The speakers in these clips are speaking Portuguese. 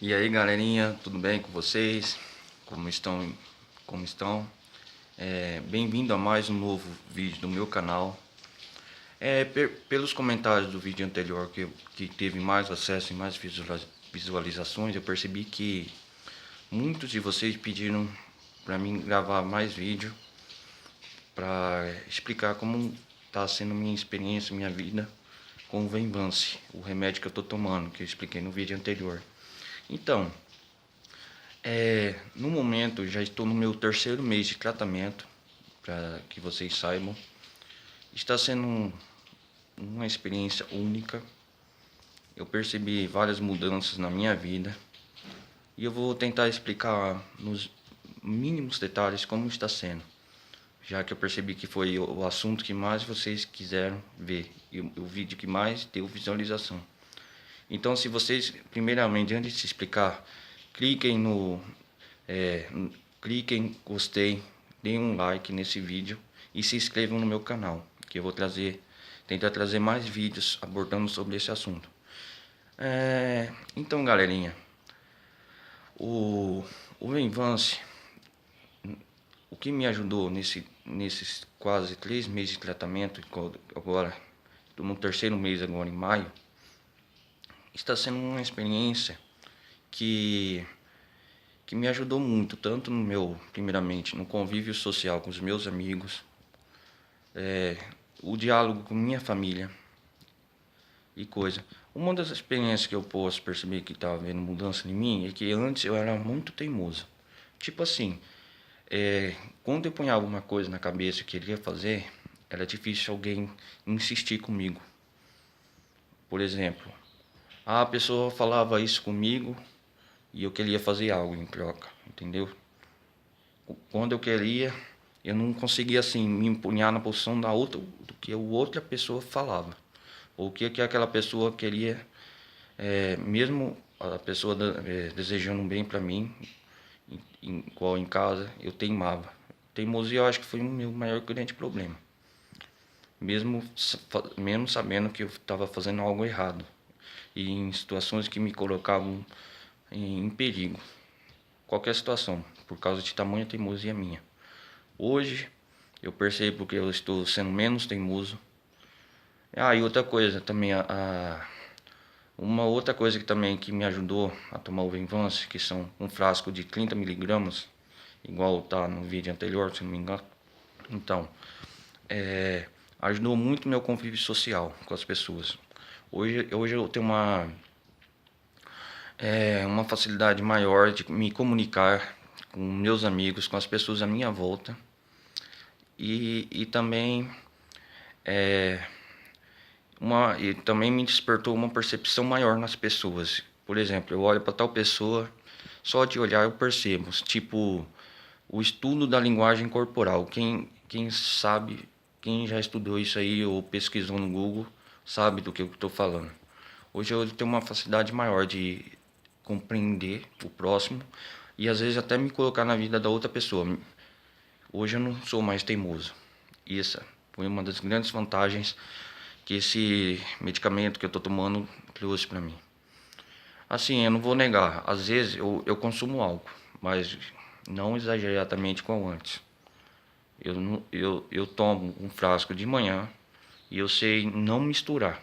E aí, galerinha, tudo bem com vocês? Como estão? Como estão? Bem-vindo a mais um novo vídeo do meu canal. Pelos comentários do vídeo anterior que teve mais acesso e mais visualizações, eu percebi que muitos de vocês pediram para mim gravar mais vídeo para explicar como está sendo minha experiência, minha vida com o Venvance, o remédio que eu estou tomando, que eu expliquei no vídeo anterior. Então, no momento já estou no meu terceiro mês de tratamento, para que vocês saibam. Está sendo uma experiência única. Eu percebi várias mudanças na minha vida e eu vou tentar explicar nos mínimos detalhes como está sendo, já que eu percebi que foi o assunto que mais vocês quiseram ver e o vídeo que mais deu visualização. Então, se vocês, primeiramente, antes de se explicar, cliquem cliquem gostei, deem um like nesse vídeo e se inscrevam no meu canal, que eu vou tentar trazer mais vídeos abordando sobre esse assunto. Então, galerinha, o Venvance, o que me ajudou nesses quase 3 meses de tratamento, agora estou no terceiro mês agora em maio, está sendo uma experiência que me ajudou muito, tanto primeiramente, no convívio social com os meus amigos, o diálogo com minha família e coisa. Uma das experiências que eu posso perceber que estava havendo mudança em mim é que antes eu era muito teimoso. Tipo assim, quando eu punhava uma coisa na cabeça e queria fazer, era difícil alguém insistir comigo. Por exemplo, a pessoa falava isso comigo e eu queria fazer algo em troca, entendeu? Quando eu queria, eu não conseguia assim me empunhar na posição do que a outra pessoa falava, ou o que aquela pessoa queria, mesmo a pessoa desejando bem para mim, igual em casa, eu teimava. Teimosia eu acho que foi o meu maior grande problema, mesmo sabendo que eu estava fazendo algo errado e em situações que me colocavam em perigo, qualquer situação, por causa de tamanha teimosia minha. Hoje eu percebo que eu estou sendo menos teimoso. E outra coisa também, uma outra coisa que me ajudou a tomar o Venvance, que são um frasco de 30 miligramas, igual tá no vídeo anterior, se não me engano. Então, ajudou muito meu convívio social com as pessoas. Hoje eu tenho uma facilidade maior de me comunicar com meus amigos, com as pessoas à minha volta. E também também me despertou uma percepção maior nas pessoas. Por exemplo, eu olho para tal pessoa, só de olhar eu percebo, tipo, o estudo da linguagem corporal. Quem sabe, quem já estudou isso aí ou pesquisou no Google, sabe do que eu estou falando. Hoje eu tenho uma facilidade maior de compreender o próximo e às vezes até me colocar na vida da outra pessoa. Hoje eu não sou mais teimoso. Isso foi uma das grandes vantagens que esse medicamento que eu estou tomando trouxe para mim. Assim, eu não vou negar, às vezes eu consumo álcool, mas não exageradamente como antes. Eu tomo um frasco de manhã e eu sei não misturar.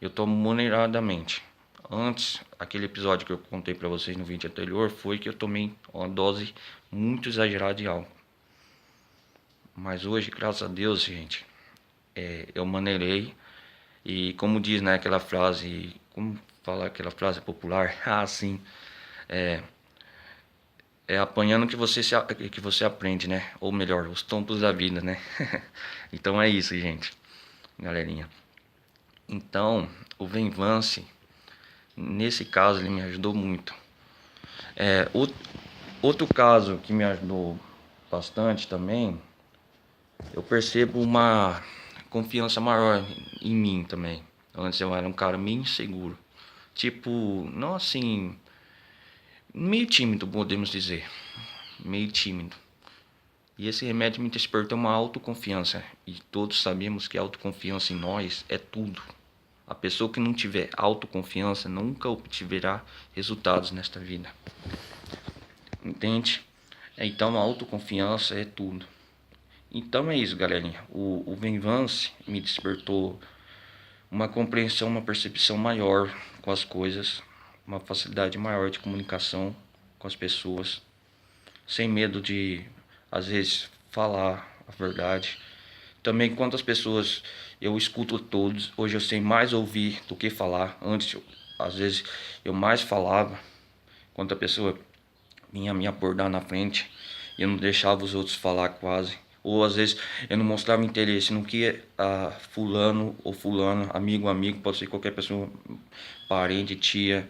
Eu tomo moderadamente. Antes, aquele episódio que eu contei para vocês no vídeo anterior foi que eu tomei uma dose muito exagerada de álcool. Mas hoje, graças a Deus, gente, eu maneirei. E como diz, né, aquela frase, como falar aquela frase popular, assim, apanhando que você aprende, né? Ou melhor, os tombos da vida, né? Então é isso, gente, galerinha. Então, o Venvance, nesse caso, ele me ajudou muito. Outro caso que me ajudou bastante também, eu percebo uma confiança maior em mim também. Antes eu era um cara meio inseguro. Tipo, não assim, meio tímido, podemos dizer. Meio tímido. E esse remédio me despertou uma autoconfiança. E todos sabemos que a autoconfiança em nós é tudo. A pessoa que não tiver autoconfiança nunca obterá resultados nesta vida. Entende? Então a autoconfiança é tudo. Então é isso, galerinha. O Venvance me despertou uma compreensão, uma percepção maior com as coisas, uma facilidade maior de comunicação com as pessoas, sem medo de, às vezes, falar a verdade. Também, quantas pessoas eu escuto todos, hoje eu sei mais ouvir do que falar. Antes, às vezes, eu mais falava. Quando a pessoa vinha me abordar na frente, eu não deixava os outros falar quase. Ou às vezes eu não mostrava interesse no que fulano ou fulano, amigo, pode ser qualquer pessoa, parente, tia.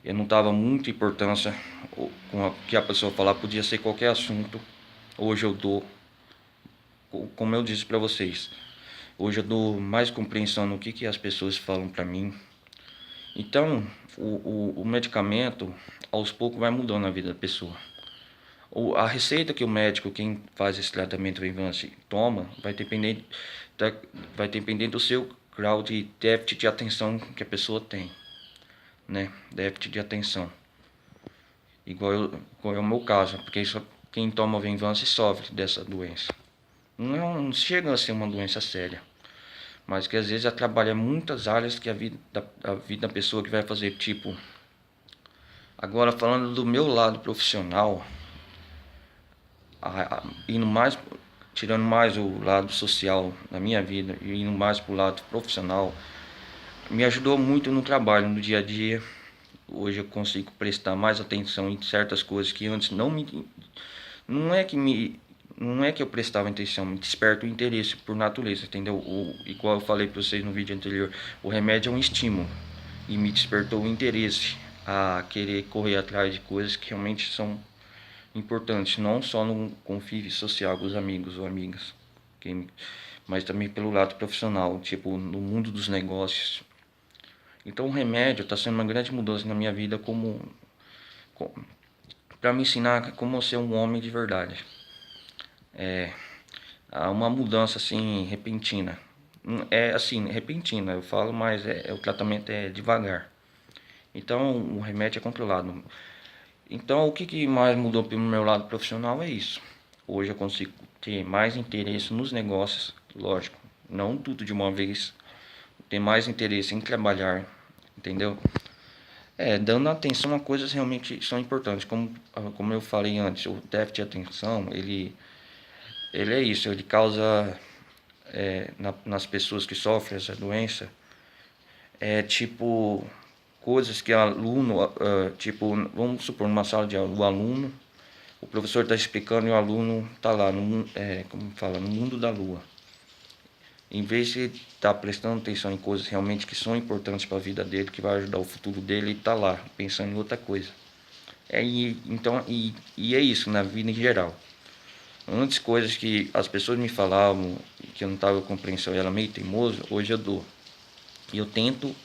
Eu não dava muita importância com o que a pessoa falar, podia ser qualquer assunto. Hoje eu dou, como eu disse para vocês, hoje eu dou mais compreensão no que as pessoas falam para mim. Então o medicamento aos poucos vai mudando a vida da pessoa. A receita que o médico, quem faz esse tratamento Venvance, toma, vai depender do seu grau de déficit de atenção que a pessoa tem, né? Déficit de atenção. Igual é o meu caso, porque quem toma Venvance sofre dessa doença. Não chega a ser uma doença séria, mas que às vezes atrapalha muitas áreas que a vida da pessoa que vai fazer, tipo. Agora, falando do meu lado profissional, indo mais, tirando mais o lado social da minha vida e indo mais para o lado profissional, me ajudou muito no trabalho, no dia a dia. Hoje eu consigo prestar mais atenção em certas coisas que antes não é que eu prestava atenção, me desperta o interesse por natureza, entendeu? Igual eu falei para vocês no vídeo anterior, o remédio é um estímulo e me despertou o interesse a querer correr atrás de coisas que realmente são importantes, não só no convívio social com os amigos ou amigas, mas também pelo lado profissional, tipo no mundo dos negócios. Então o remédio está sendo uma grande mudança na minha vida para me ensinar como ser um homem de verdade. Há uma mudança assim repentina. É assim, repentina, eu falo, mas o tratamento é devagar. Então o remédio é controlado. Então o que mais mudou pelo meu lado profissional é isso. Hoje eu consigo ter mais interesse nos negócios, lógico, não tudo de uma vez. Ter mais interesse em trabalhar, entendeu? Dando atenção a coisas realmente que são importantes. Como eu falei antes, o déficit de atenção, ele é isso, ele causa nas pessoas que sofrem essa doença, tipo coisas que o aluno, tipo, vamos supor, numa sala de aula, o professor está explicando e o aluno está lá, no mundo da lua. Em vez de estar prestando atenção em coisas realmente que são importantes para a vida dele, que vai ajudar o futuro dele, ele está lá, pensando em outra coisa. Então é isso, na vida em geral. Antes, coisas que as pessoas me falavam, que eu não estava compreensão, eu era meio teimoso, hoje eu dou. E eu tento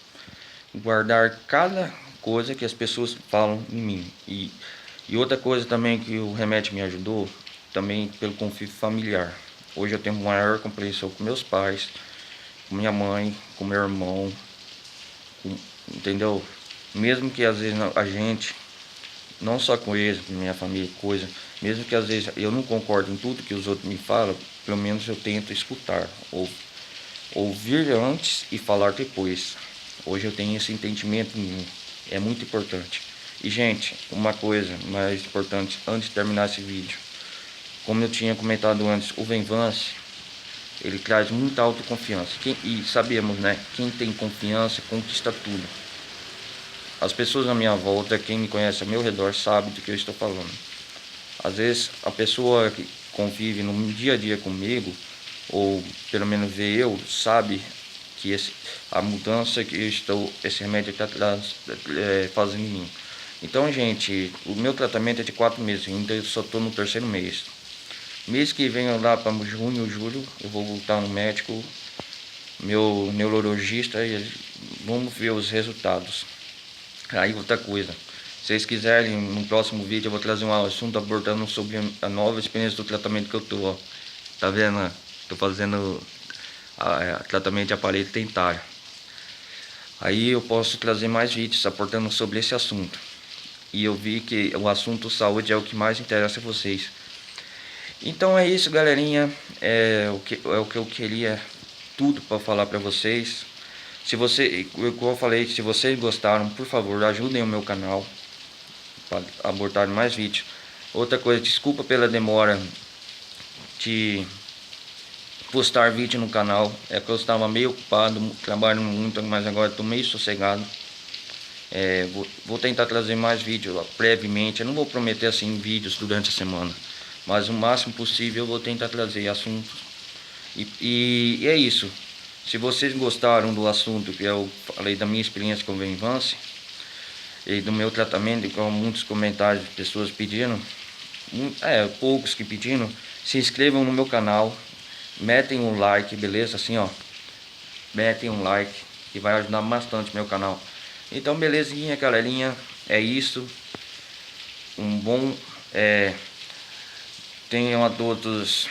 guardar cada coisa que as pessoas falam em mim. E outra coisa também que o remédio me ajudou, também pelo convívio familiar. Hoje eu tenho maior compreensão com meus pais, com minha mãe, com meu irmão, entendeu? Mesmo que às vezes a gente, não só com eles, com minha família, coisa, mesmo que às vezes eu não concordo em tudo que os outros me falam, pelo menos eu tento escutar, ou ouvir antes e falar depois. Hoje eu tenho esse entendimento em mim, é muito importante. E gente, uma coisa mais importante antes de terminar esse vídeo, como eu tinha comentado antes, o Venvance, ele traz muita autoconfiança. E sabemos, né? Quem tem confiança conquista tudo. As pessoas à minha volta, quem me conhece ao meu redor, sabe do que eu estou falando. Às vezes a pessoa que convive no dia a dia comigo, ou pelo menos vê eu, sabe que a mudança que esse remédio está fazendo em mim. Então, gente, o meu tratamento é de 4 meses, ainda eu só estou no 3º mês. Mês que vem, lá para junho, julho, eu vou voltar no médico, meu neurologista, e vamos ver os resultados. Aí outra coisa, se vocês quiserem, no próximo vídeo eu vou trazer um assunto abordando sobre a nova experiência do tratamento que eu tô, ó. Tá vendo? Tô fazendo tratamento de aparelho dentário. Aí eu posso trazer mais vídeos aportando sobre esse assunto. E eu vi que o assunto saúde é o que mais interessa a vocês. Então é isso, galerinha. É o que eu queria tudo para falar para vocês. Se você, como eu falei, se vocês gostaram, por favor, ajudem o meu canal para abortar mais vídeos. Outra coisa, desculpa pela demora de postar vídeo no canal. É que eu estava meio ocupado, trabalhando muito, mas agora estou meio sossegado. Vou tentar trazer mais vídeos brevemente. Eu não vou prometer assim vídeos durante a semana, mas o máximo possível eu vou tentar trazer assuntos. E é isso. Se vocês gostaram do assunto que eu falei da minha experiência com o Venvance e do meu tratamento, com muitos comentários de pessoas pedindo, poucos que pedindo, se inscrevam no meu canal, metem um like, beleza? Assim, ó, metem um like que vai ajudar bastante meu canal. Então, belezinha, galerinha, é isso. Tenham a todos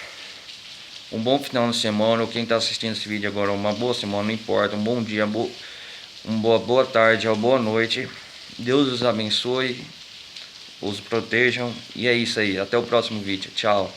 um bom final de semana. Ou quem está assistindo esse vídeo agora, uma boa semana, não importa. Um bom dia, boa tarde ou boa noite. Deus os abençoe, os protejam. E é isso aí. Até o próximo vídeo. Tchau.